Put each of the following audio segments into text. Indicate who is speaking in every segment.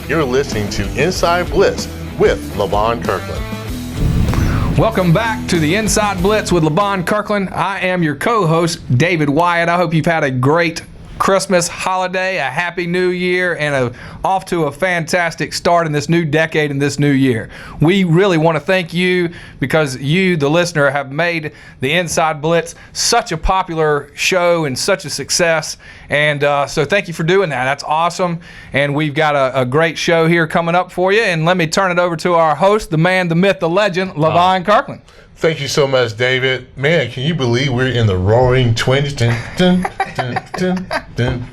Speaker 1: You're listening to Inside Blitz with Levon Kirkland.
Speaker 2: Welcome back to the Inside Blitz with Levon Kirkland. I am your co-host, David Wyatt. I hope you've had a great Christmas holiday, a happy new year, and off to a fantastic start in this new decade and this new year. We really want to thank you because you, the listener, have made the Inside Blitz such a popular show and such a success. And so thank you for doing that. That's awesome. And we've got a great show here coming up for you. And let me turn it over to our host, the man, the myth, the legend, Levon Kirkland.
Speaker 1: Thank you so much, David. Man, can you believe we're in the roaring 20s?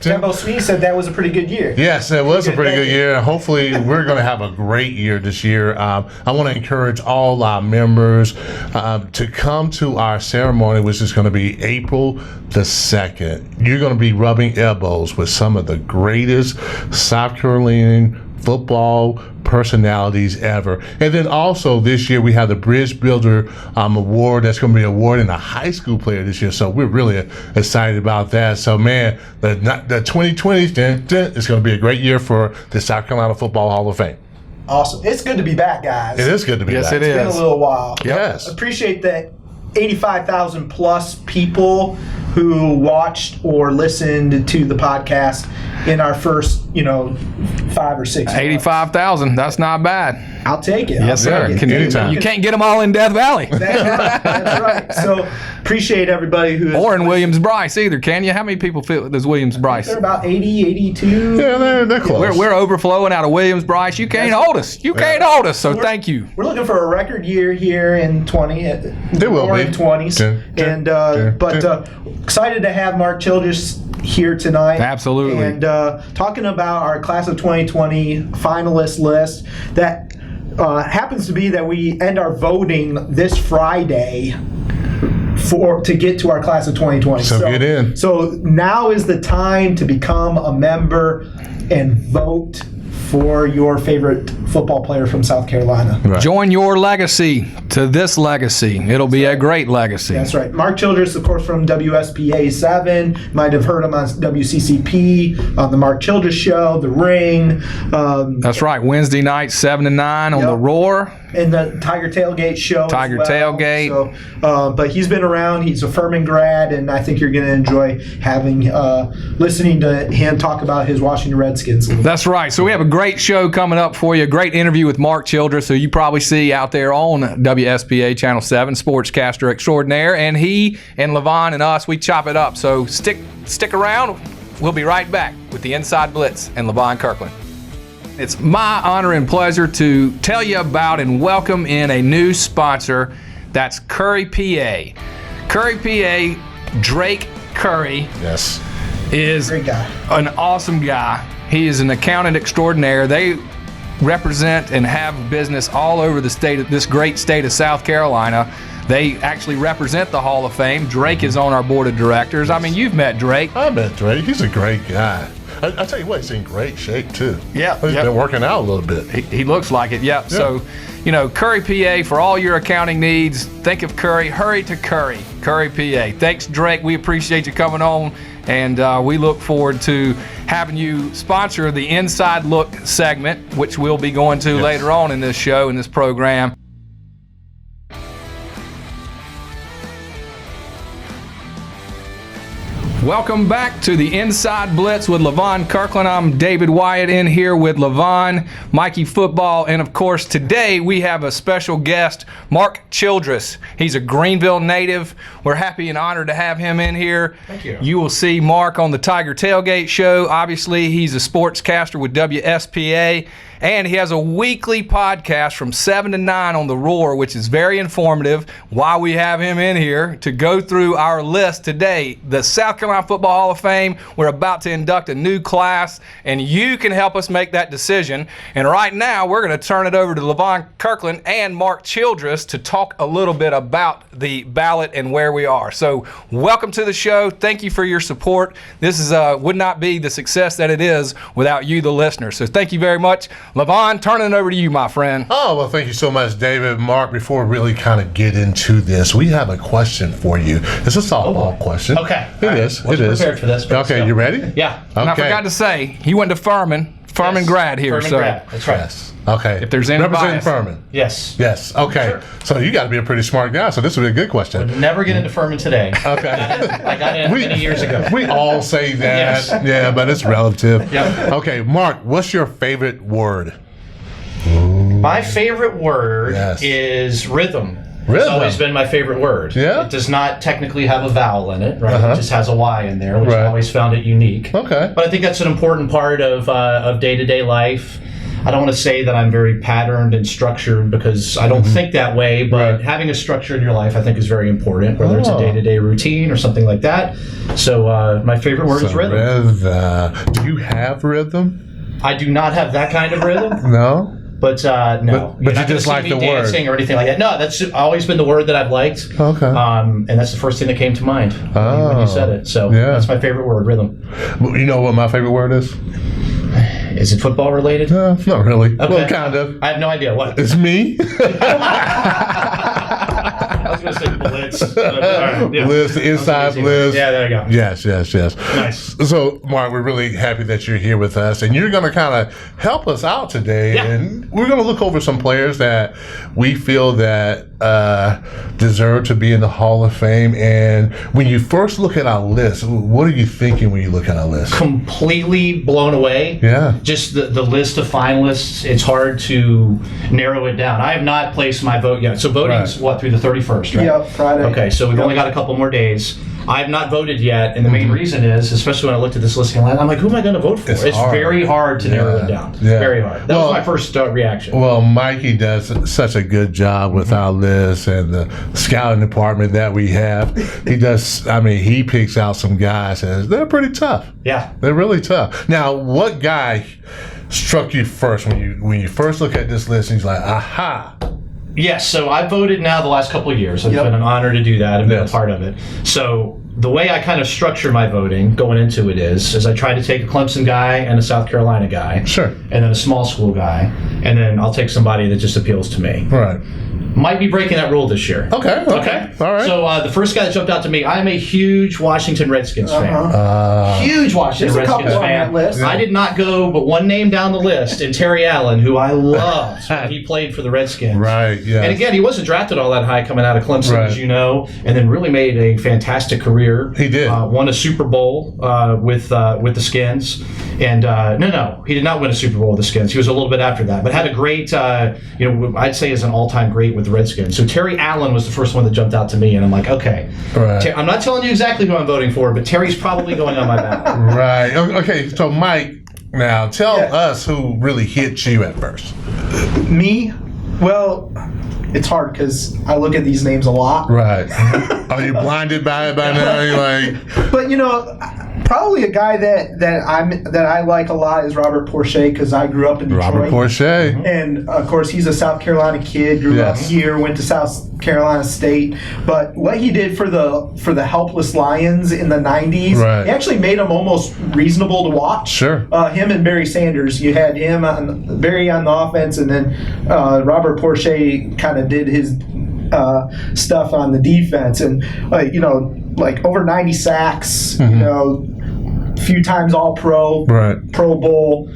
Speaker 3: Jumbo Smee said that was a pretty good year.
Speaker 1: Yes, it was a pretty good year. Hopefully, we're going to have a great year this year. I want to encourage all our members to come to our ceremony, which is going to be April the 2nd. You're going to be rubbing elbows with some of the greatest South Carolinian football personalities ever. And then also this year we have the Bridge Builder Award that's going to be awarding a high school player this year. So we're really excited about that. So man, the 2020 is going to be a great year for the South Carolina Football Hall of Fame.
Speaker 3: Awesome. It's good to be back, guys.
Speaker 1: It is good to be back.
Speaker 2: Yes, it is.
Speaker 3: It's been a little while.
Speaker 1: Yes.
Speaker 3: Appreciate that 85,000 plus people who watched or listened to the podcast in our first, 5 or 6 months.
Speaker 2: 85,000. That's not bad.
Speaker 3: I'll take it.
Speaker 2: Yes, sir.
Speaker 1: Anytime.
Speaker 2: You can't get them all in Death Valley.
Speaker 3: That's right. So appreciate everybody who has
Speaker 2: Or in Williams-Brice either, can you? How many people fit does Williams-Brice?
Speaker 3: They're about 80, 82.
Speaker 1: Yeah, they're close.
Speaker 2: We're overflowing out of Williams-Brice. You can't hold us. You can't hold us. So thank you.
Speaker 3: We're looking for a record year here in 20.
Speaker 1: There will be.
Speaker 3: In 20s. But excited to have Mark Childress here tonight.
Speaker 2: Absolutely.
Speaker 3: And talking about our class of 2020 finalist list that happens to be that we end our voting this Friday to get to our class of 2020.
Speaker 1: So get in.
Speaker 3: So now is the time to become a member and vote for your favorite football player from South Carolina.
Speaker 1: Right.
Speaker 2: Join your legacy to this legacy. It'll be a great legacy.
Speaker 3: That's right. Mark Childress, of course, from WSPA 7. Might have heard him on WCCP, on the Mark Childress Show, The Ring.
Speaker 2: That's right. Wednesday night, 7 to 9 on the Roar.
Speaker 3: And the Tiger Tailgate Show.
Speaker 2: Tiger Tailgate.
Speaker 3: So, but he's been around. He's a Furman grad, and I think you're going to enjoy listening to him talk about his Washington Redskins.
Speaker 2: That's right. So we have a great show coming up for you. A great interview with Mark Childress, who you probably see out there on WSPA Channel 7, sportscaster extraordinaire. And he and Levon and us, we chop it up. So stick around. We'll be right back with the Inside Blitz and Levon Kirkland. It's my honor and pleasure to tell you about and welcome in a new sponsor. That's Curry, PA. Curry, PA, Drake Curry.
Speaker 1: Yes.
Speaker 2: Is
Speaker 3: Great guy.
Speaker 2: An awesome guy. He is an accountant extraordinaire. They represent and have business all over this great state of South Carolina. They actually represent the Hall of Fame. Drake is on our board of directors. I mean, you've met Drake.
Speaker 1: I met Drake. He's a great guy. I tell you what, he's in great shape too.
Speaker 2: Yeah.
Speaker 1: He's been working out a little bit.
Speaker 2: He looks like it, yeah. So, Curry, PA, for all your accounting needs, think of Curry. Hurry to Curry, Curry, PA. Thanks, Drake. We appreciate you coming on, and we look forward to having you sponsor the Inside Look segment, which we'll be going to later on in this show, in this program. Welcome back to the Inside Blitz with Levon Kirkland. I'm David Wyatt in here with Levon, Mikey Football, and of course today we have a special guest, Mark Childress. He's a Greenville native. We're happy and honored to have him in here.
Speaker 3: Thank you.
Speaker 2: You will see Mark on the Tiger Tailgate Show. Obviously, he's a sportscaster with WSPA. And he has a weekly podcast from 7 to 9 on the Roar, which is very informative. Why we have him in here to go through our list today. The South Carolina Football Hall of Fame, we're about to induct a new class, and you can help us make that decision. And right now, we're going to turn it over to Levon Kirkland and Mark Childress to talk a little bit about the ballot and where we are. So welcome to the show. Thank you for your support. This is would not be the success that it is without you, the listener. So thank you very much. Levon, turning it over to you, my friend.
Speaker 1: Oh, well, thank you so much, David. Mark, before we really kind of get into this, we have a question for you. It's a softball question.
Speaker 4: Okay.
Speaker 1: It is.
Speaker 4: Prepared for this.
Speaker 1: Okay, you ready?
Speaker 4: Yeah.
Speaker 1: Okay.
Speaker 2: And I forgot to say, he went to Furman Furman grad here,
Speaker 4: Furman
Speaker 2: so
Speaker 4: grad. That's right.
Speaker 1: Yes. Okay.
Speaker 2: If there's any
Speaker 1: representing
Speaker 2: bias.
Speaker 1: Furman.
Speaker 4: Yes.
Speaker 1: Yes. Okay.
Speaker 4: Sure.
Speaker 1: So you got to be a pretty smart guy. So this would be a good question.
Speaker 4: Would never get into Furman today.
Speaker 1: Okay.
Speaker 4: I got in many years ago.
Speaker 1: We all say that.
Speaker 4: Yes.
Speaker 1: Yeah, but it's relative.
Speaker 4: Yep.
Speaker 1: Okay, Mark, what's your favorite word?
Speaker 4: My favorite word
Speaker 1: Yes.
Speaker 4: is rhythm.
Speaker 1: Rhythm.
Speaker 4: It's always been my favorite word.
Speaker 1: Yeah?
Speaker 4: It does not technically have a vowel in it, right?
Speaker 1: Uh-huh.
Speaker 4: It just has a Y in there, which
Speaker 1: Right.
Speaker 4: I always found it unique.
Speaker 1: Okay.
Speaker 4: But I think that's an important part of day-to-day life. I don't want to say that I'm very patterned and structured because I don't think that way, but
Speaker 1: Mm-hmm. Right.
Speaker 4: having a structure in your life I think is very important, whether it's
Speaker 1: Oh.
Speaker 4: a day-to-day routine or something like that. So my favorite word is
Speaker 1: So
Speaker 4: rhythm.
Speaker 1: Do you have rhythm?
Speaker 4: I do not have that kind of rhythm.
Speaker 1: No?
Speaker 4: But no,
Speaker 1: But
Speaker 4: You're
Speaker 1: you
Speaker 4: not gonna
Speaker 1: just
Speaker 4: see
Speaker 1: like
Speaker 4: me
Speaker 1: the word.
Speaker 4: dancing or anything like that. No, that's always been the word that I've liked.
Speaker 1: Okay.
Speaker 4: And that's the first thing that came to mind when you said it. So
Speaker 1: Yeah.
Speaker 4: that's my favorite word, rhythm.
Speaker 1: Well, you know what my favorite word is?
Speaker 4: Is it football related?
Speaker 1: No, not really.
Speaker 4: Okay.
Speaker 1: Well, kind of.
Speaker 4: I have no idea. What?
Speaker 1: It's me.
Speaker 4: I was going to say blitz. But, all right, yeah.
Speaker 1: Blitz, the Inside
Speaker 4: Easy.
Speaker 1: Blitz.
Speaker 4: Yeah, there you go.
Speaker 1: Yes.
Speaker 4: Nice.
Speaker 1: So, Mark, we're really happy that you're here with us, and you're going to kind of help us out today.
Speaker 4: Yeah.
Speaker 1: And we're going to look over some players that we feel that deserve to be in the Hall of Fame. And when you first look at our list, what are you thinking when you look at our list?
Speaker 4: Completely blown away.
Speaker 1: Yeah.
Speaker 4: Just the list of finalists, it's hard to narrow it down. I have not placed my vote yet. So voting's
Speaker 1: Right.
Speaker 4: through the 31st, right?
Speaker 3: Yep, Friday.
Speaker 4: Okay, so we've only got a couple more days. I have not voted yet, and the main reason is, especially when I looked at this listing, I'm like, who am I going to vote for? It's
Speaker 1: hard.
Speaker 4: very hard to narrow it down.
Speaker 1: Yeah.
Speaker 4: Very hard. That was my first reaction.
Speaker 1: Well, Mikey does such a good job with our list and the scouting department that we have. He does, he picks out some guys and they're pretty tough.
Speaker 4: Yeah.
Speaker 1: They're really tough. Now, what guy struck you first when you first look at this list and he's like, aha?
Speaker 4: Yes, so I voted now the last couple of years. It's
Speaker 3: Yep.
Speaker 4: been an honor to do that and been
Speaker 1: Yes.
Speaker 4: a part of it. So the way I kind of structure my voting going into it is I try to take a Clemson guy and a South Carolina guy.
Speaker 1: Sure.
Speaker 4: And then a small school guy. And then I'll take somebody that just appeals to me.
Speaker 1: Right.
Speaker 4: Might be breaking that rule this year.
Speaker 1: Okay. All right.
Speaker 4: So the first guy that jumped out to me, I'm a huge Washington Redskins fan. Huge Washington
Speaker 3: There's a couple
Speaker 4: Redskins
Speaker 3: on
Speaker 4: fan.
Speaker 3: that list.
Speaker 4: I did not go but one name down the list, and Terry Allen, who I loved when he played for the Redskins.
Speaker 1: Right, yes.
Speaker 4: And again, he wasn't drafted all that high coming out of Clemson,
Speaker 1: Right.
Speaker 4: as you know, and then really made a fantastic career.
Speaker 1: He did.
Speaker 4: Won a Super Bowl with the Skins. And no, he did not win a Super Bowl with the Skins. He was a little bit after that, but had a great, I'd say is an all-time great with the Redskins. So Terry Allen was the first one that jumped out to me, and I'm like, okay.
Speaker 1: Right.
Speaker 4: I'm not telling you exactly who I'm voting for, but Terry's probably going on my ballot.
Speaker 1: Right. Okay. So, Mike, now tell us who really hit you at first.
Speaker 3: Me? Well, it's hard because I look at these names a lot.
Speaker 1: Right. Are you blinded by it by now? You're like,
Speaker 3: But probably a guy that I like a lot is Robert Porcher because I grew up in Detroit.
Speaker 1: Robert Porcher.
Speaker 3: And of course, he's a South Carolina kid. Grew up
Speaker 1: Yes.
Speaker 3: here, went to South Carolina State. But what he did for the helpless Lions in the '90s,
Speaker 1: Right.
Speaker 3: he actually made them almost reasonable to watch.
Speaker 1: Sure.
Speaker 3: Him and Barry Sanders. You had him Barry on the offense, and then Robert Porcher kind of did his stuff on the defense, and like over 90 sacks. A few times All-Pro,
Speaker 1: Right.
Speaker 3: Pro Bowl,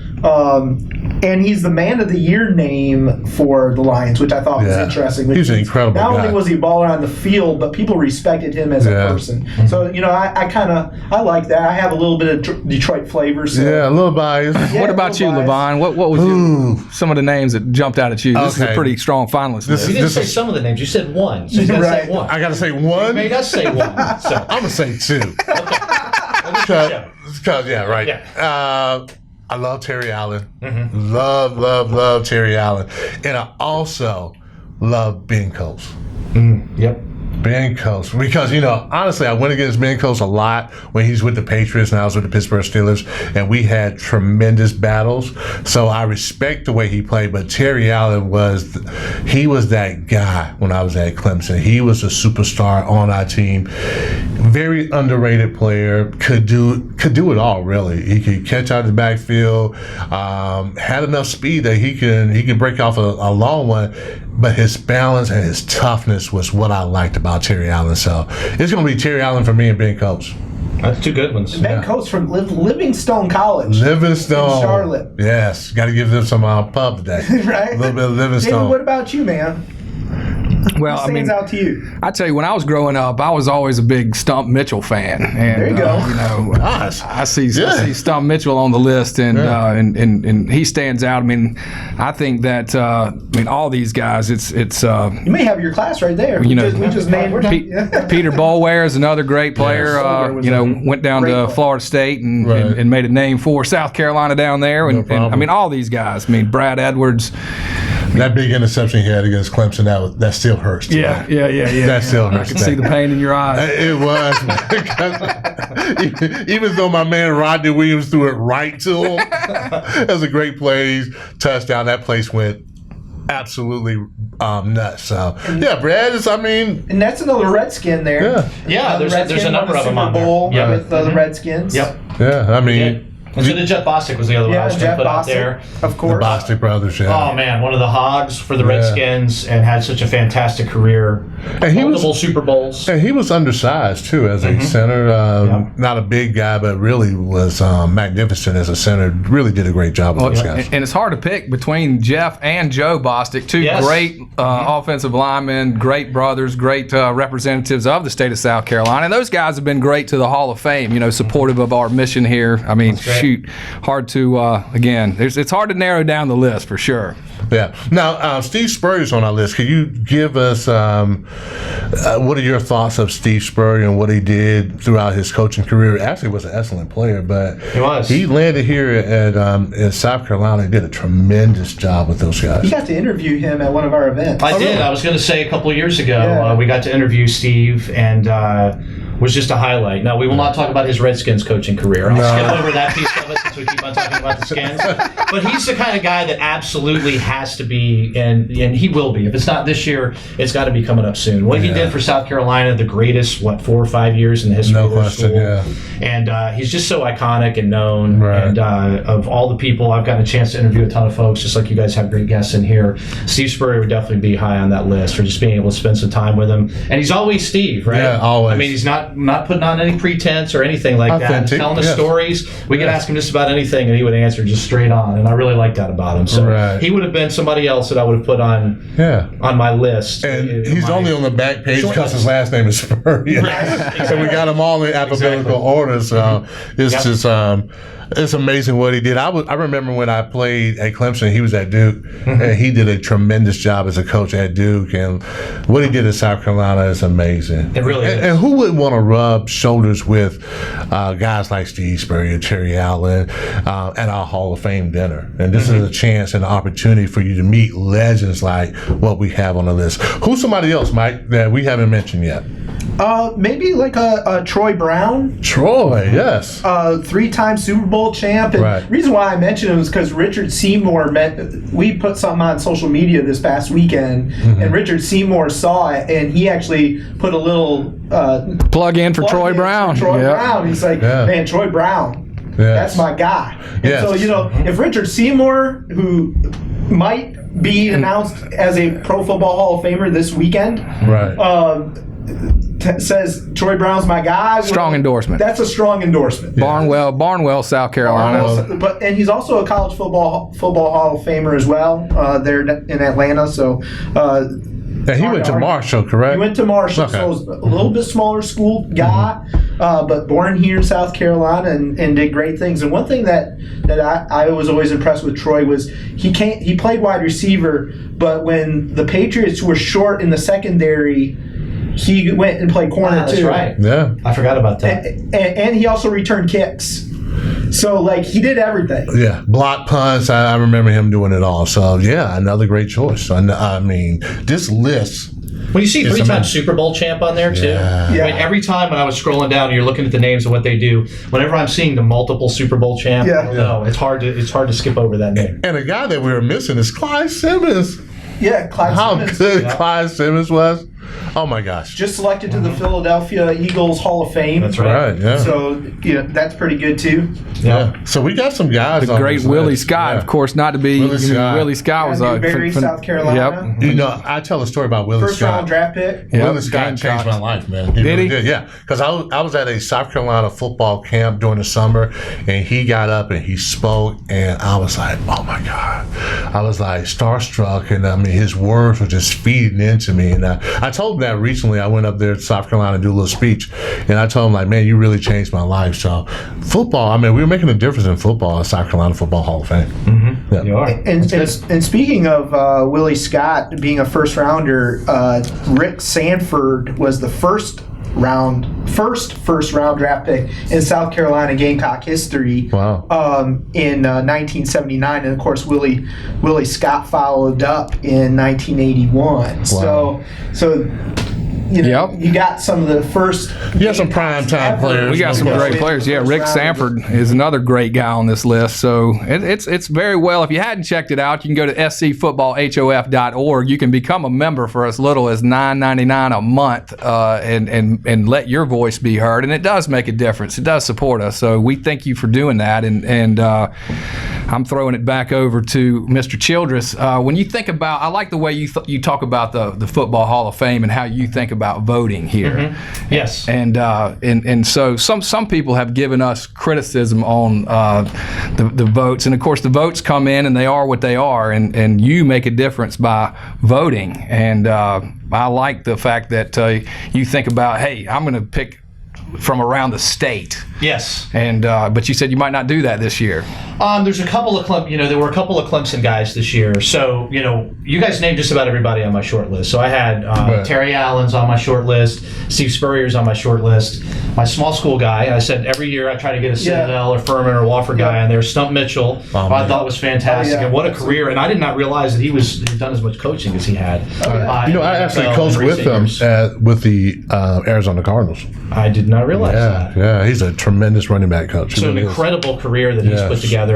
Speaker 3: and he's the Man of the Year name for the Lions, which I thought was
Speaker 1: Yeah.
Speaker 3: interesting.
Speaker 1: He's an incredible
Speaker 3: Not
Speaker 1: guy.
Speaker 3: only was he a baller on the field, but people respected him as
Speaker 1: Yeah.
Speaker 3: a person. So I like that. I have a little bit of Detroit flavor. So.
Speaker 1: Yeah, a little biased.
Speaker 3: Yeah,
Speaker 2: What about you,
Speaker 3: little biased.
Speaker 2: Levon? What was
Speaker 1: Ooh.
Speaker 2: some of the names that jumped out at you? This is
Speaker 1: Okay.
Speaker 2: a pretty strong finalist
Speaker 1: This
Speaker 2: list.
Speaker 4: You didn't
Speaker 1: This
Speaker 4: say
Speaker 1: is-
Speaker 4: some of the names. You said one. So you got to
Speaker 3: Right.
Speaker 4: say one.
Speaker 1: I got to say
Speaker 4: You
Speaker 1: one.
Speaker 4: made us say one. So.
Speaker 1: I'm gonna say two.
Speaker 4: Yeah.
Speaker 1: Because yeah, right.
Speaker 4: Yeah.
Speaker 1: I love Terry Allen. Love Terry Allen, and I also love Ben Coates.
Speaker 4: Yep.
Speaker 1: Ben Coates, because honestly, I went against Ben Coates a lot when he's with the Patriots and I was with the Pittsburgh Steelers, and we had tremendous battles. So I respect the way he played, but Terry Allen was that guy when I was at Clemson. He was a superstar on our team, very underrated player. Could do it all really. He could catch out of the backfield, had enough speed that he could break off a long one. But his balance and his toughness was what I liked about Terry Allen. So it's going to be Terry Allen for me and Ben Coates.
Speaker 4: That's two good ones.
Speaker 3: Ben Coates from Livingstone College.
Speaker 1: Livingstone.
Speaker 3: In Charlotte.
Speaker 1: Yes. Got to give them some pub today.
Speaker 3: Right?
Speaker 1: A little bit of Livingstone.
Speaker 3: David, what about you, man?
Speaker 2: Well,
Speaker 3: What stands out to you?
Speaker 2: I tell you, when I was growing up, I was always a big Stump Mitchell fan. And,
Speaker 3: There you go.
Speaker 2: You know,
Speaker 1: Nice.
Speaker 2: I see Stump Mitchell on the list, and he stands out. I mean, I think that all these guys. It's
Speaker 3: You may have your class right there.
Speaker 2: You know,
Speaker 3: we just named
Speaker 2: Peter Boulware is another great player.
Speaker 3: Boulware was
Speaker 2: Went down
Speaker 3: great
Speaker 2: to
Speaker 3: player.
Speaker 2: Florida State and,
Speaker 1: Right.
Speaker 2: and made a name for South Carolina down there. And I
Speaker 1: problem.
Speaker 2: mean, all these guys. I mean, Brad Edwards.
Speaker 1: That big interception he had against Clemson, that still hurts. today.
Speaker 2: Yeah.
Speaker 1: That still hurts.
Speaker 2: I can see the pain in your eyes.
Speaker 1: It was. Even though my man Rodney Williams threw it right to him, that was a great play. Touchdown. That place went absolutely nuts. So, yeah, Brad is,
Speaker 3: And that's another Redskin there.
Speaker 4: Yeah, there's a number of them on
Speaker 3: Super Bowl
Speaker 4: there.
Speaker 3: with the Redskins.
Speaker 4: Yep.
Speaker 1: Yeah, I mean,
Speaker 4: And so the Jeff Bostic was the other one I
Speaker 3: Yeah,
Speaker 4: was going to
Speaker 3: Jeff
Speaker 4: put out
Speaker 3: Bostic,
Speaker 4: there.
Speaker 3: of
Speaker 1: the
Speaker 3: course.
Speaker 1: Bostic brothers, yeah.
Speaker 4: Oh man, one of the hogs for the Redskins, and had such a fantastic career.
Speaker 1: And he
Speaker 4: Multiple
Speaker 1: was-
Speaker 4: Super Bowls.
Speaker 1: And he was undersized too as a center. Not a big guy, but really was magnificent as a center. Really did a great job with those guys.
Speaker 2: And it's hard to pick between Jeff and Joe Bostic, two
Speaker 4: Yes.
Speaker 2: great offensive linemen, great brothers, great representatives of the state of South Carolina. And those guys have been great to the Hall of Fame, you know, supportive of our mission here. I mean,
Speaker 4: right.
Speaker 2: shoot, hard to, again, it's hard to narrow down the list for sure.
Speaker 1: Yeah. Now, Steve Spurrier's on our list. Can you give us what are your thoughts of Steve Spurrier and what he did throughout his coaching career? Actually, was an excellent player, but
Speaker 4: He was.
Speaker 1: He landed here at in South Carolina and did a tremendous job with those guys.
Speaker 3: You got to interview him at one of our events.
Speaker 4: I did. I was going to say a couple of years ago,
Speaker 3: Yeah.
Speaker 4: we got to interview Steve, and was just a highlight. Now, we will not talk about his Redskins coaching career. I'll skip over that piece of it since we keep on talking about the Skins. But he's the kind of guy that absolutely has to be, and he will be. If it's not this year, it's got to be coming up soon. What he did for South Carolina, the greatest, 4 or 5 years in the history
Speaker 1: No
Speaker 4: of their
Speaker 1: question,
Speaker 4: school.
Speaker 1: yeah.
Speaker 4: And he's just so iconic and known.
Speaker 1: Right.
Speaker 4: And of all the people, I've gotten a chance to interview a ton of folks, just like you guys have great guests in here. Steve Spurrier would definitely be high on that list for just being able to spend some time with him. And he's always Steve, right?
Speaker 1: Yeah, always.
Speaker 4: I mean, he's not putting on any pretense or anything like that.
Speaker 1: Authentic,
Speaker 4: He's telling us
Speaker 1: yes.
Speaker 4: stories. We could ask him just about anything, and he would answer just straight on. And I really like that about him. So
Speaker 1: Right.
Speaker 4: he would have been somebody else that I would have put on my list.
Speaker 1: And he's only on the back page because his last name is Spurrier.
Speaker 4: Right.
Speaker 1: And we got them all in alphabetical order. So it's just it's amazing what he did. I remember when I played at Clemson, he was at Duke, and he did a tremendous job as a coach at Duke. And what he did at South Carolina is amazing.
Speaker 4: It really is.
Speaker 1: And who wouldn't want to rub shoulders with guys like Steve Spurrier, Terry Allen, at our Hall of Fame dinner? And this is a chance and an opportunity for you to meet legends like what we have on the list. Who's somebody else, Mike, that we haven't mentioned yet?
Speaker 3: Maybe like a Troy Brown.
Speaker 1: Troy, yes.
Speaker 3: 3-time Super Bowl champ. And
Speaker 1: Right.
Speaker 3: the reason why I mentioned him is because Richard Seymour we put something on social media this past weekend, and Richard Seymour saw it, and he actually put a little
Speaker 2: Plug in for Troy Brown.
Speaker 3: Troy
Speaker 2: Yep.
Speaker 3: Brown. He's like,
Speaker 1: Yeah.
Speaker 3: man, Troy Brown.
Speaker 1: Yes.
Speaker 3: That's my guy. And
Speaker 1: Yes.
Speaker 3: so, if Richard Seymour, who might be announced as a Pro Football Hall of Famer this weekend,
Speaker 1: Right.
Speaker 3: says Troy Brown's my guy.
Speaker 2: Strong endorsement.
Speaker 3: That's a strong endorsement.
Speaker 2: Barnwell, South Carolina.
Speaker 3: And he's also a college football Hall of Famer as well there in Atlanta. So
Speaker 1: And he went to Marshall, correct?
Speaker 3: he went to Marshall,
Speaker 1: Okay.
Speaker 3: so he's a little bit smaller school guy, but born here in South Carolina and did great things. And one thing that I was always impressed with Troy was he played wide receiver, but when the Patriots were short in the secondary, he went and played corner
Speaker 4: That's
Speaker 3: too.
Speaker 4: right.
Speaker 1: Yeah.
Speaker 4: I forgot about that.
Speaker 3: And he also returned kicks. So, he did everything.
Speaker 1: Yeah, block punts. I remember him doing it all. So, yeah, another great choice. I mean, this list.
Speaker 4: Well, you see
Speaker 1: It's
Speaker 4: 3-time
Speaker 1: amazing.
Speaker 4: Super Bowl champ on there, too.
Speaker 1: Yeah.
Speaker 3: Yeah.
Speaker 4: I mean, every time when I was scrolling down, you're looking at the names of what they do. Whenever I'm seeing the multiple Super Bowl champ,
Speaker 3: Yeah.
Speaker 4: no, it's hard to skip over that name.
Speaker 1: And a guy that we were missing is Clyde Simmons.
Speaker 3: Yeah, Clyde
Speaker 1: How
Speaker 3: Simmons.
Speaker 1: good Clyde Simmons was. Oh my gosh.
Speaker 3: Just selected to the Philadelphia Eagles Hall of Fame.
Speaker 4: That's right.
Speaker 1: Right, yeah.
Speaker 3: So that's pretty good too.
Speaker 1: Yeah. So we got some guys.
Speaker 2: The
Speaker 1: on
Speaker 2: great
Speaker 1: this
Speaker 2: Willie
Speaker 1: list.
Speaker 2: Scott,
Speaker 1: Yeah.
Speaker 2: of course, not to be.
Speaker 1: Willie Scott.
Speaker 2: Willie Scott was
Speaker 3: Newberry, South Carolina.
Speaker 2: Yep.
Speaker 1: You know, I tell a story about Willie
Speaker 3: First
Speaker 1: Scott.
Speaker 3: round draft pick.
Speaker 2: Yep.
Speaker 1: Willie Scott changed
Speaker 2: Gamecocks.
Speaker 1: my life, man. He
Speaker 2: Did
Speaker 1: really
Speaker 2: he?
Speaker 1: did, yeah. Because I was at a South Carolina football camp during the summer, and he got up and he spoke, and I was like, oh my God. I was like starstruck, and I mean, his words were just feeding into me. And I told him that recently. I went up there to South Carolina to do a little speech, and I told him, like, man, you really changed my life. So, football, I mean, we were making a difference in football at South Carolina Football Hall of Fame.
Speaker 4: Mm-hmm.
Speaker 1: Yeah.
Speaker 4: You are.
Speaker 3: And speaking of Willie Scott being a first rounder, Rick Sanford was the first round draft pick in South Carolina Gamecock history.
Speaker 1: Wow.
Speaker 3: In 1979, and of course Willie Scott followed up in 1981.
Speaker 1: Wow.
Speaker 3: So. You know,
Speaker 2: Yep.
Speaker 3: you got some of the first.
Speaker 1: You got some prime time
Speaker 3: ever.
Speaker 1: players.
Speaker 2: We got some
Speaker 1: Yeah.
Speaker 2: great players. Yeah,
Speaker 3: First
Speaker 2: Rick
Speaker 3: round.
Speaker 2: Sanford is another great guy on this list. So it's very well. If you hadn't checked it out, you can go to scfootballhof.org. You can become a member for as little as $9.99 a month, and let your voice be heard. And it does make a difference. It does support us. So we thank you for doing that. And I'm throwing it back over to Mr. Childress. When you think about, I like the way you talk about the Football Hall of Fame and how you think about voting here.
Speaker 4: Mm-hmm. Yes.
Speaker 2: And so some people have given us criticism on the votes, and of course the votes come in and they are what they are, and you make a difference by voting. And I like the fact that you think about, hey, I'm going to pick from around the state.
Speaker 4: Yes.
Speaker 2: And but you said you might not do that this year.
Speaker 4: There's a couple of there were a couple of Clemson guys this year. So, you guys named just about everybody on my short list. So I had Terry Allen's on my short list, Steve Spurrier's on my short list, my small school guy. I said every year I try to get a Citadel or Furman or Wofford guy on there. Stump Mitchell, who I thought was fantastic. And what a career. And I did not realize that he'd done as much coaching as he had.
Speaker 1: I actually coached with him with the Arizona Cardinals.
Speaker 4: I did not realize that.
Speaker 1: Yeah, he's a tremendous running back coach. He
Speaker 4: So an
Speaker 1: really is.
Speaker 4: incredible career that he's
Speaker 1: Yes.
Speaker 4: put together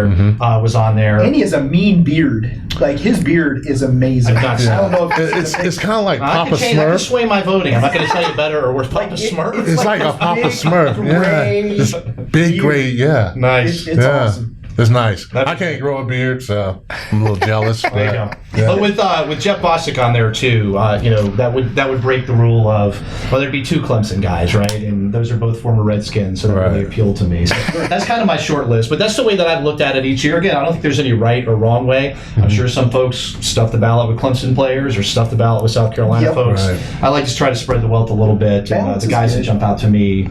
Speaker 4: was on there.
Speaker 3: And he has a mean beard. Like, his beard is amazing.
Speaker 4: I've not seen
Speaker 3: I don't know if
Speaker 1: It's kind of like
Speaker 4: I
Speaker 1: Papa
Speaker 4: can
Speaker 1: Smurf.
Speaker 4: sway my voting. I'm not going to tell you better or worse. Papa Smurf.
Speaker 1: It's like a
Speaker 3: this
Speaker 1: Papa
Speaker 3: big,
Speaker 1: Smurf.
Speaker 3: gray
Speaker 1: Yeah, this big gray. Yeah,
Speaker 4: Nice.
Speaker 3: It's
Speaker 1: yeah.
Speaker 3: awesome.
Speaker 1: It's nice.
Speaker 4: That's-
Speaker 1: I can't grow a beard, so I'm a little jealous.
Speaker 4: There you go.
Speaker 1: Yeah.
Speaker 4: But with Jeff Bostic on there too, that would break the rule of there'd be two Clemson guys, right? And those are both former Redskins, so that really
Speaker 1: Right.
Speaker 4: appealed to me. So that's kind of my short list. But that's the way that I've looked at it each year. Again, I don't think there's any right or wrong way. I'm sure some folks stuff the ballot with Clemson players or stuff the ballot with South Carolina
Speaker 3: Yep.
Speaker 4: folks.
Speaker 1: Right.
Speaker 4: I like to try to spread the wealth a little bit. And
Speaker 3: Balance
Speaker 4: the
Speaker 3: is
Speaker 4: guys that
Speaker 3: good.
Speaker 4: jump out to me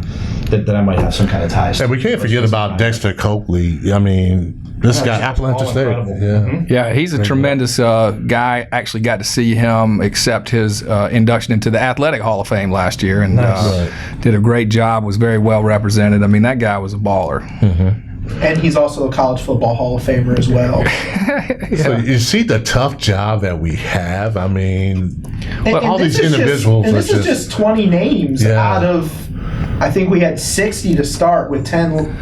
Speaker 4: that I might have some kind of ties to.
Speaker 1: And we can't forget about Dexter Copley. I mean, this guy, Appalachian
Speaker 4: all
Speaker 1: State.
Speaker 4: incredible.
Speaker 1: Yeah.
Speaker 4: Mhm.
Speaker 2: Yeah, he's a tremendous guy. Actually got to see him accept his induction into the Athletic Hall of Fame last year, and
Speaker 1: Right.
Speaker 2: did a great job, was very well represented. I mean, that guy was a baller.
Speaker 3: And he's also a college football Hall of Famer as well.
Speaker 1: So you see the tough job that we have. I mean,
Speaker 3: And
Speaker 1: all
Speaker 3: this
Speaker 1: these
Speaker 3: is
Speaker 1: individuals.
Speaker 3: and this
Speaker 1: are
Speaker 3: is just 20 names
Speaker 1: Yeah.
Speaker 3: out of, I think we had 60 to start with 10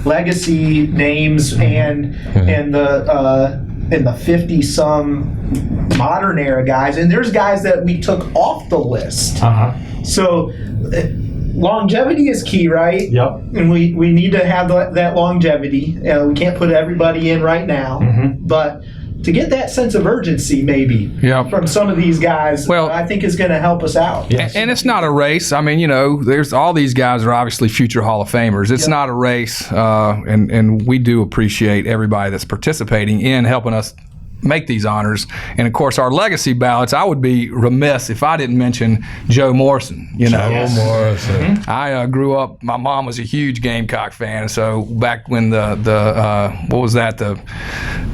Speaker 3: legacy names and the 50 some modern era guys. And there's guys that we took off the list.
Speaker 4: Uh-huh.
Speaker 3: So longevity is key, right?
Speaker 4: Yep.
Speaker 3: And we need to have that longevity. We can't put everybody in right now, but to get that sense of urgency, maybe
Speaker 2: Yep.
Speaker 3: from some of these guys,
Speaker 2: Well-
Speaker 3: I think is going to help us out.
Speaker 4: Yes.
Speaker 2: And it's not a race. I mean, there's all these guys are obviously future Hall of Famers. It's not a race, and we do appreciate everybody that's participating in helping us make these honors. And of course, our legacy ballots, I would be remiss if I didn't mention Joe Morrison.
Speaker 1: Joe Morrison.
Speaker 2: I grew up, my mom was a huge Gamecock fan, so back when the what was that, the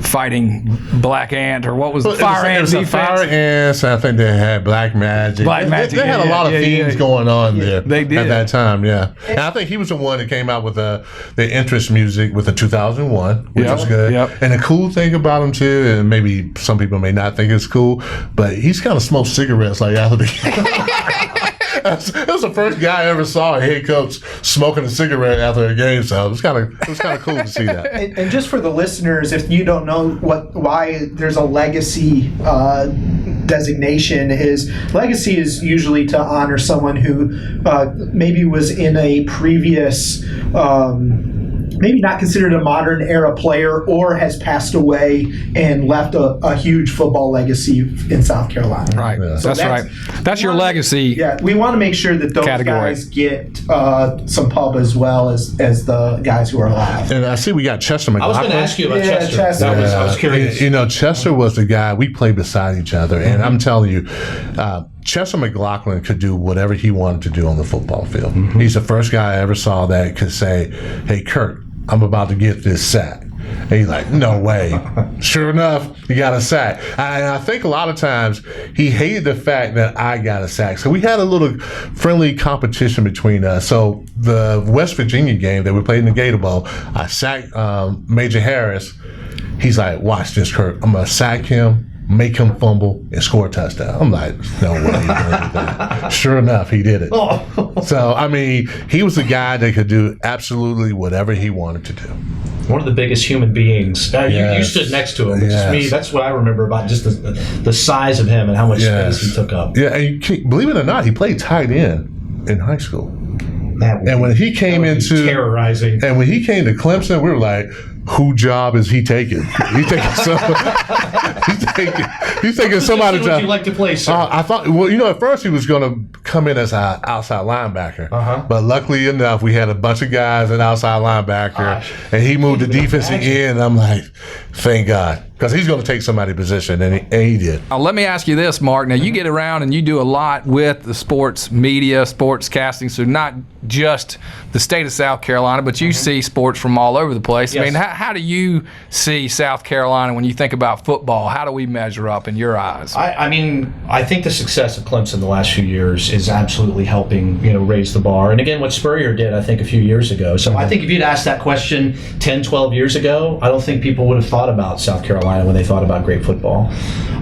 Speaker 2: fighting black ant, or what was the fire
Speaker 1: It
Speaker 2: ant
Speaker 1: was a
Speaker 2: defense?
Speaker 1: Fire ants. I think they had Black Magic.
Speaker 2: Black Magic,
Speaker 1: They had a
Speaker 2: yeah,
Speaker 1: lot of
Speaker 2: yeah,
Speaker 1: themes
Speaker 2: yeah.
Speaker 1: going on there.
Speaker 2: They did.
Speaker 1: At that time, yeah. And I think he was the one that came out with the interest music with the 2001, which
Speaker 2: Yep,
Speaker 1: was good.
Speaker 2: yep.
Speaker 1: And the cool thing about him too, and maybe some people may not think it's cool, but he's kind of smoked cigarettes like after the That was the first guy I ever saw a head coach smoking a cigarette after a game, so it was kind of cool to see that.
Speaker 3: And just for the listeners, if you don't know why there's a legacy designation. His legacy is usually to honor someone who maybe was in a previous maybe not considered a modern era player, or has passed away and left a huge football legacy in South Carolina.
Speaker 2: Right.
Speaker 1: Yeah.
Speaker 2: So that's right. That's your legacy.
Speaker 3: Yeah, we want to make sure that those
Speaker 2: category.
Speaker 3: guys get some pub as well as the guys who are alive.
Speaker 1: And I see we got Chester
Speaker 4: I
Speaker 1: McLaughlin.
Speaker 4: was going to ask you about
Speaker 3: Yeah,
Speaker 4: Chester.
Speaker 3: Chester.
Speaker 4: I was curious.
Speaker 1: You know, Chester was the guy, we played beside each other. And I'm telling you, Chester McLaughlin could do whatever he wanted to do on the football field. He's the first guy I ever saw that could say, hey, Kurt, I'm about to get this sack. And he's like, no way. Sure enough, you got a sack. And I think a lot of times he hated the fact that I got a sack. So we had a little friendly competition between us. So the West Virginia game that we played in the Gator Bowl, I sacked Major Harris. He's like, watch this, Kurt. I'm going to sack him, make him fumble, and score a touchdown. I'm like, no way. He's gonna do that. Sure enough, he did it. So, I mean, he was the guy that could do absolutely whatever he wanted to do.
Speaker 4: One of the biggest human beings. You
Speaker 1: Yes.
Speaker 4: stood next to him, which
Speaker 1: Yes.
Speaker 4: is me. That's what I remember about just the size of him and how much space he took up.
Speaker 1: Yeah, and believe it or not, he played tight end in high school.
Speaker 4: That would
Speaker 1: And when he came
Speaker 4: be
Speaker 1: into
Speaker 4: terrorizing.
Speaker 1: and when he came to Clemson, we were like, "Who job is he taking? He's taking he's taking somebody's
Speaker 4: Would
Speaker 1: job."
Speaker 4: you like to play, sir?
Speaker 1: I thought, well, you know, at first he was going to come in as an outside linebacker, but luckily enough, we had a bunch of guys at outside linebacker, and he moved to defensive end. And I'm like, thank God, because he's going to take somebody's position, and he did.
Speaker 2: Now, let me ask you this, Mark. Now, you get around and you do a lot with the sports media, sports casting, so not just the state of South Carolina, but you see sports from all over the place.
Speaker 4: Yes.
Speaker 2: I mean, how do you see South Carolina when you think about football? How do we measure up in your eyes?
Speaker 4: I mean, I think the success of Clemson the last few years is absolutely helping, raise the bar. And again, what Spurrier did, I think, a few years ago. So I think if you'd asked that question 10, 12 years ago, I don't think people would have thought about South Carolina when they thought about great football.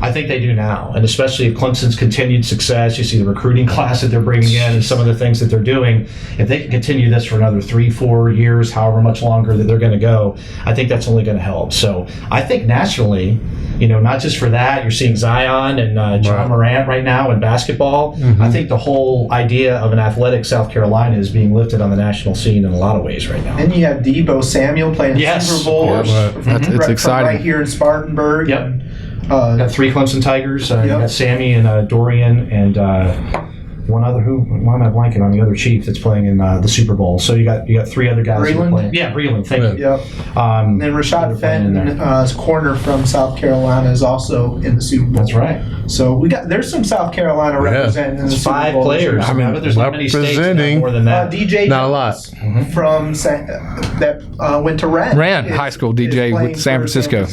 Speaker 4: I think they do now. And especially if Clemson's continued success, you see the recruiting class that they're bringing in and some of the things that they're doing. If they can continue this for another 3-4 years, however much longer that they're going to go, I think that's only going to help. So I think nationally, not just for that, you're seeing Zion and John Morant right now in basketball. I think the whole idea of an athletic South Carolina is being lifted on the national scene in a lot of ways right now.
Speaker 3: And you have Debo Samuel playing
Speaker 4: Yes,
Speaker 3: Super Bowl.
Speaker 4: of course.
Speaker 2: It's exciting.
Speaker 3: Right here in Spartanburg.
Speaker 4: Yep. Got 3 Clemson Tigers. You
Speaker 3: Yep.
Speaker 4: got Sammy and Dorian and one other. Why am I blanking on the other chief that's playing in the Super Bowl? So you got 3 other guys that are
Speaker 3: Breland?
Speaker 4: playing. Yeah, Breland. Thank you.
Speaker 3: Yep. And then Rashad
Speaker 4: they're playing in
Speaker 3: Fenton,
Speaker 4: there.
Speaker 3: corner from South Carolina, is also in the Super Bowl.
Speaker 4: That's right.
Speaker 3: So there's some South Carolina representing in the
Speaker 4: It's
Speaker 3: Super
Speaker 4: 5
Speaker 3: Bowl.
Speaker 4: players.
Speaker 1: I mean,
Speaker 4: bet there's not many states that have
Speaker 1: representing-
Speaker 4: more than that.
Speaker 3: DJ
Speaker 1: Not a lot.
Speaker 3: from that went to Wren.
Speaker 2: Wren High School, DJ
Speaker 3: is
Speaker 2: with
Speaker 3: playing
Speaker 2: San
Speaker 3: for
Speaker 2: Francisco.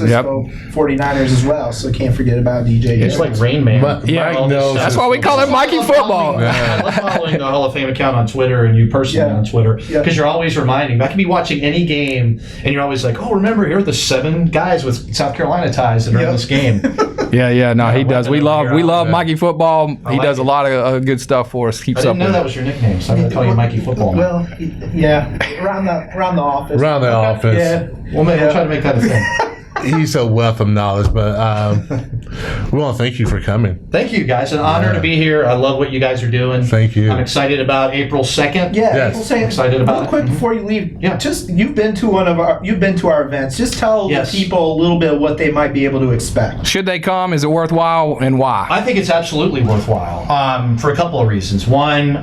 Speaker 3: 49ers as well, so can't forget about DJ.
Speaker 4: It's like Rain Man.
Speaker 1: Mike
Speaker 2: Yeah,
Speaker 1: knows
Speaker 2: that's
Speaker 1: his
Speaker 2: why we call it Mikey Football.
Speaker 4: I love following the Hall of Fame account on Twitter and you personally
Speaker 3: Yeah.
Speaker 4: on Twitter because
Speaker 3: Yeah.
Speaker 4: you're always reminding me. I could be watching any game and you're always like, oh, remember, here are the 7 guys with South Carolina ties that are in
Speaker 3: Yep.
Speaker 4: this game.
Speaker 2: Yeah, no, he does. We love
Speaker 4: Yeah.
Speaker 2: Mikey Football. He
Speaker 4: like
Speaker 2: does a
Speaker 4: it.
Speaker 2: lot of good stuff for us.
Speaker 4: I
Speaker 2: Keeps
Speaker 4: didn't
Speaker 2: up
Speaker 4: know
Speaker 2: with
Speaker 4: that
Speaker 2: it.
Speaker 4: was your nickname, so I'm going to call you Mikey Football.
Speaker 3: Well, yeah, around the office.
Speaker 1: Around the office.
Speaker 3: Yeah.
Speaker 4: We'll try to make that a thing.
Speaker 1: He's a wealth of knowledge, but we want to thank you for coming.
Speaker 4: Thank you, guys. An honor
Speaker 1: Yeah.
Speaker 4: to be here. I love what you guys are doing.
Speaker 1: Thank you.
Speaker 4: I'm excited about April 2nd.
Speaker 3: Yeah,
Speaker 1: Yes.
Speaker 3: people say
Speaker 4: Excited about
Speaker 3: real
Speaker 4: it.
Speaker 3: quick before you leave.
Speaker 4: Yeah.
Speaker 3: Just you've been to our events. Just tell
Speaker 4: Yes.
Speaker 3: the people a little bit of what they might be able to expect.
Speaker 2: Should they come? Is it worthwhile, and why?
Speaker 4: I think it's absolutely worthwhile for a couple of reasons. One,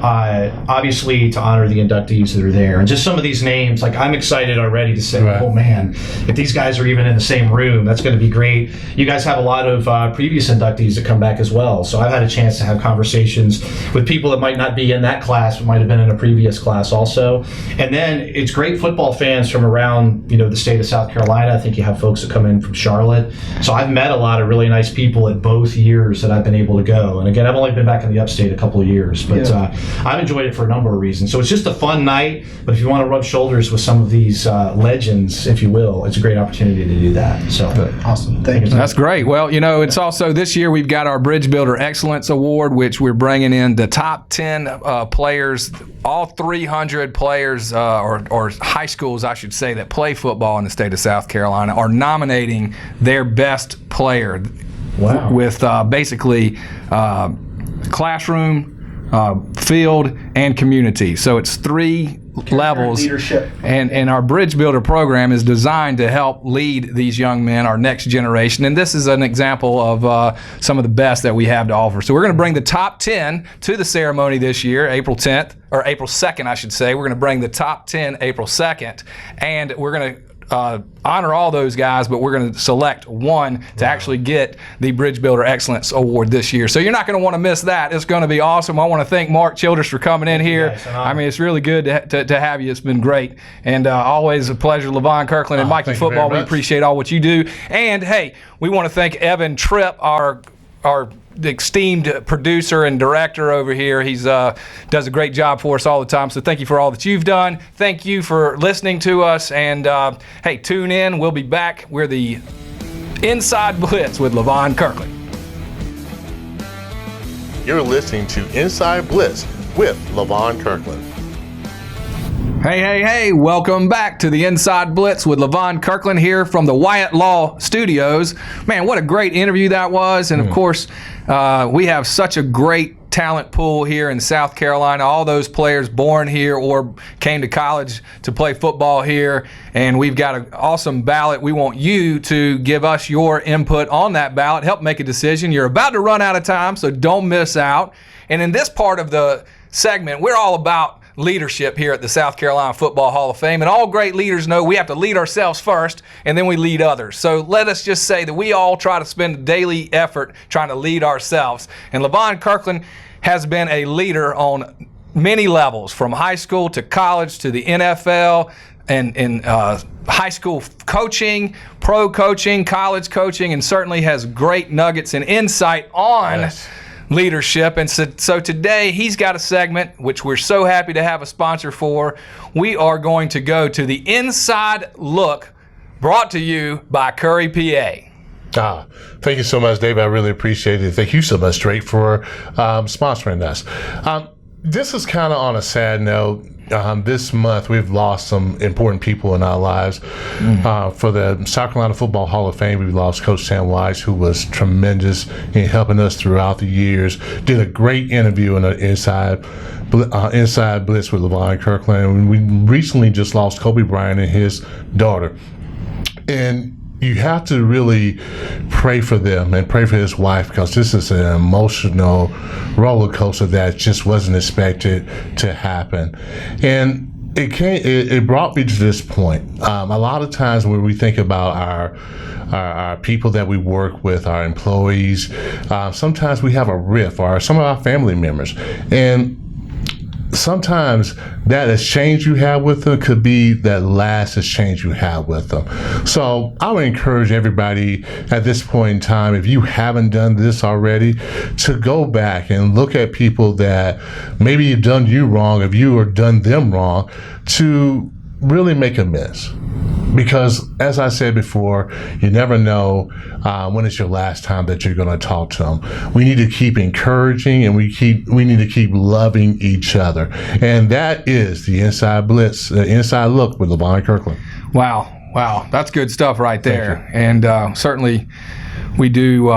Speaker 4: obviously to honor the inductees that are there. And just some of these names, like I'm excited already to say,
Speaker 1: Right.
Speaker 4: oh man, if these guys are even in the same room, that's going to be great. You guys have a lot of previous inductees that come back as well. So I've had a chance to have conversations with people that might not be in that class, but might have been in a previous class also. And then it's great football fans from around, the state of South Carolina. I think you have folks that come in from Charlotte. So I've met a lot of really nice people at both years that I've been able to go. And again, I've only been back in the upstate a couple of years, but I've enjoyed it for a number of reasons. So it's just a fun night, but if you want to rub shoulders with some of these legends, if you will, it's a great opportunity to do that. So
Speaker 3: Awesome. Thank you.
Speaker 2: That's great. Well, it's also this year we've got our Bridge Builder Excellence Award, which we're bringing in the top 10 players, all 300 players or high schools, I should say, that play football in the state of South Carolina are nominating their best player.
Speaker 4: Wow.
Speaker 2: with basically classroom, field, and community. So it's 3 levels.
Speaker 3: Leadership.
Speaker 2: And our Bridge Builder program is designed to help lead these young men, our next generation. And this is an example of some of the best that we have to offer. So we're going to bring the top 10 to the ceremony this year, April 10th, or April 2nd, I should say. We're going to bring the top 10 April 2nd. And we're going to honor all those guys, but we're going to select one to actually get the Bridge Builder Excellence Award this year. So you're not going to want to miss that. It's going to be awesome. I want to thank Mark Childress for coming in here.
Speaker 4: Yes,
Speaker 2: I mean, it's really good to have you. It's been great. And always a pleasure, Levon Kirkland and Mikey
Speaker 1: thank you very
Speaker 2: Football. We
Speaker 1: much.
Speaker 2: appreciate all what you do. And, hey, we want to thank Evan Tripp, our esteemed producer and director over here. He's does a great job for us all the time. So thank you for all that you've done. Thank you for listening to us. And hey, tune in. We'll be back. We're the Inside Blitz with Levon Kirkland.
Speaker 1: You're listening to Inside Blitz with Levon Kirkland.
Speaker 2: Hey, welcome back to the Inside Blitz with Levon Kirkland here from the Wyatt Law Studios. Man, what a great interview that was. And of course, we have such a great talent pool here in South Carolina. All those players born here or came to college to play football here. And we've got an awesome ballot. We want you to give us your input on that ballot. Help make a decision. You're about to run out of time, so don't miss out. And in this part of the segment, we're all about leadership here at the South Carolina Football Hall of Fame. And all great leaders know we have to lead ourselves first, and then we lead others. So let us just say that we all try to spend a daily effort trying to lead ourselves. And Levon Kirkland has been a leader on many levels, from high school to college to the NFL, and in high school coaching, pro coaching, college coaching, and certainly has great nuggets and insight on leadership. And so today he's got a segment which we're so happy to have a sponsor for. We are going to go to the Inside Look, brought to you by Curry, PA.
Speaker 1: Thank you so much, Dave. I really appreciate it. Thank you so much, Drake, for sponsoring us. This is kind of on a sad note. This month, we've lost some important people in our lives. For the South Carolina Football Hall of Fame, we've lost Coach Sam Weiss, who was tremendous in helping us throughout the years. Did a great interview in the Inside Blitz with Levon Kirkland. We recently just lost Kobe Bryant and his daughter. And you have to really pray for them and pray for his wife, because this is an emotional roller coaster that just wasn't expected to happen. And it brought me to this point. A lot of times when we think about our people that we work with, our employees, sometimes we have a rift, or some of our family members. And sometimes that exchange you have with them could be that last exchange you have with them. So I would encourage everybody at this point in time, if you haven't done this already, to go back and look at people that maybe have done you wrong, if you have done them wrong, to really make amends. Because, as I said before, you never know when it's your last time that you're going to talk to them. We need to keep encouraging, and we need to keep loving each other. And that is the Inside Blitz, the Inside Look with Levon Kirkland.
Speaker 2: Wow, that's good stuff right there. And certainly we do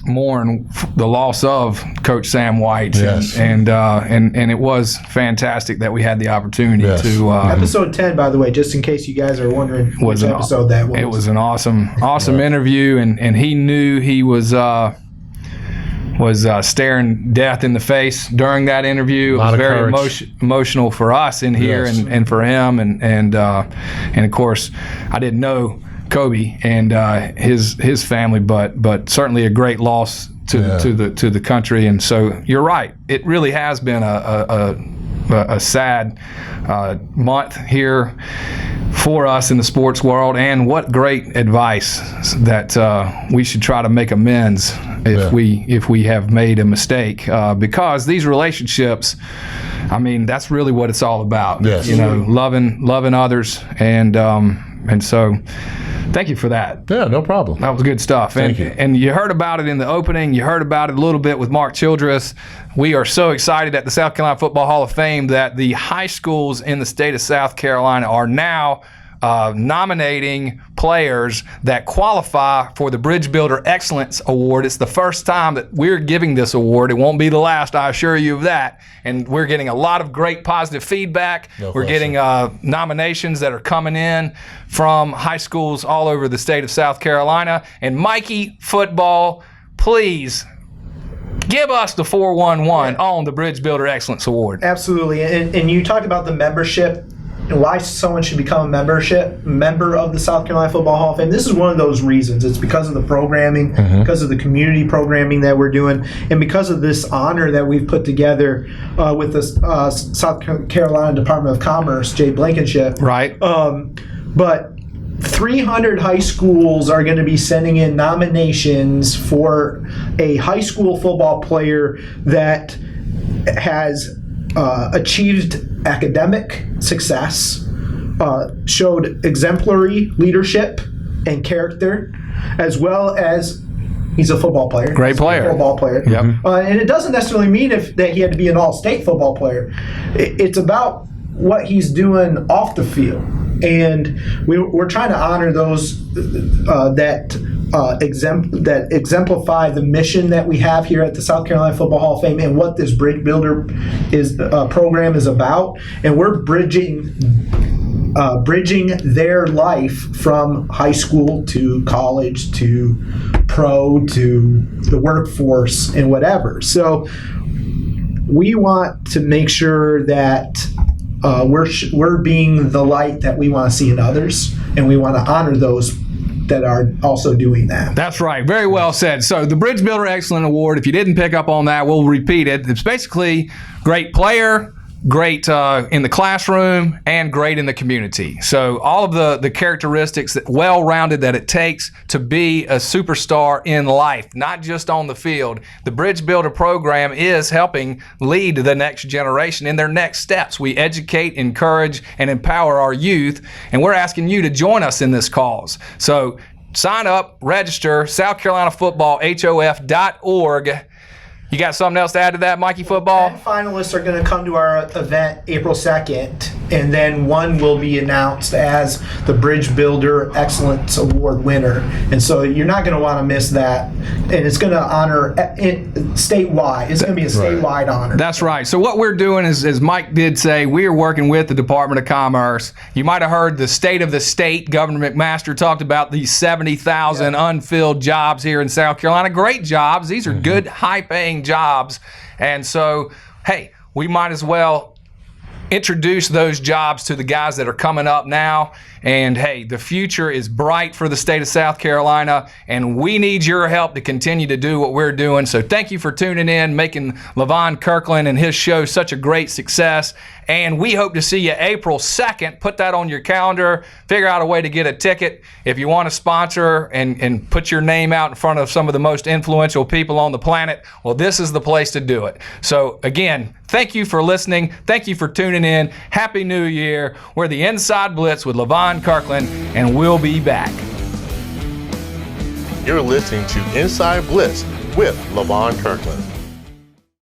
Speaker 2: mourn the loss of Coach Sam White.
Speaker 1: Yes.
Speaker 2: And it was fantastic that we had the opportunity to.
Speaker 3: Episode 10, by the way, just in case you guys are wondering which episode that was.
Speaker 2: It was an awesome interview, and he knew he was staring death in the face during that interview. It was very emotional for us in here, and for him, and of course, I didn't know Kobe and his family, but certainly a great loss to the country. And so you're right, it really has been a sad month here for us in the sports world. And what great advice that we should try to make amends if we have made a mistake, because these relationships, I mean, that's really what it's all about.
Speaker 1: Yes.
Speaker 2: Loving others, and so thank you for that.
Speaker 1: Yeah, no problem.
Speaker 2: That was good stuff.
Speaker 1: Thank you.
Speaker 2: And you heard about it in the opening. You heard about it a little bit with Mark Childress. We are so excited at the South Carolina Football Hall of Fame that the high schools in the state of South Carolina are now nominating players that qualify for the Bridge Builder Excellence Award. It's the first time that we're giving this award. It won't be the last, I assure you of that. And we're getting a lot of great positive feedback. We're getting nominations that are coming in from high schools all over the state of South Carolina. And Mikey Football, please give us the 411 on the Bridge Builder Excellence Award.
Speaker 3: Absolutely. And you talked about the membership and why someone should become a member of the South Carolina Football Hall of Fame. This is one of those reasons. It's because of the programming, because of the community programming that we're doing, and because of this honor that we've put together with the South Carolina Department of Commerce, Jay Blankenship.
Speaker 2: Right.
Speaker 3: But 300 high schools are going to be sending in nominations for a high school football player that has achieved academic success, showed exemplary leadership and character, as well as he's a football player.
Speaker 2: Great player.
Speaker 3: Football player.
Speaker 2: Yep.
Speaker 3: And it doesn't necessarily mean that he had to be an all-state football player. It's about what he's doing off the field. And we're trying to honor those that exemplify the mission that we have here at the South Carolina Football Hall of Fame and what this Bridge Builder program is about. And we're bridging their life from high school to college to pro to the workforce and whatever. So we want to make sure that we're being the light that we want to see in others, and we want to honor those that are also doing that.
Speaker 2: That's right. Very well said. So the Bridge Builder Excellent Award, if you didn't pick up on that, we'll repeat it. It's basically great player, great in the classroom, and great in the community. So all of the characteristics that well-rounded that it takes to be a superstar in life, not just on the field. The Bridge Builder program is helping lead the next generation in their next steps. We educate, encourage, and empower our youth, and we're asking you to join us in this cause. So sign up, register, SouthCarolinaFootballHOF.org. You got something else to add to that, Mikey Football?
Speaker 3: 10 finalists are going to come to our event April 2nd, and then one will be announced as the Bridge Builder Excellence Award winner. And so you're not going to want to miss that. And it's going to honor statewide. It's going to be a statewide honor.
Speaker 2: That's right. So what we're doing is, as Mike did say, we are working with the Department of Commerce. You might have heard the state of the state. Governor McMaster talked about these 70,000 unfilled jobs here in South Carolina. Great jobs. These are good, high-paying jobs. And so, hey, we might as well introduce those jobs to the guys that are coming up now. And hey, the future is bright for the state of South Carolina, and we need your help to continue to do what we're doing. So thank you for tuning in, making Levon Kirkland and his show such a great success. And we hope to see you April 2nd. Put that on your calendar. Figure out a way to get a ticket. If you want to sponsor and put your name out in front of some of the most influential people on the planet, well, this is the place to do it. So again, thank you for listening. Thank you for tuning in. Happy New Year. We're the Inside Blitz with Levon Kirkland, and we'll be back.
Speaker 1: You're listening to Inside Blitz with Levon Kirkland.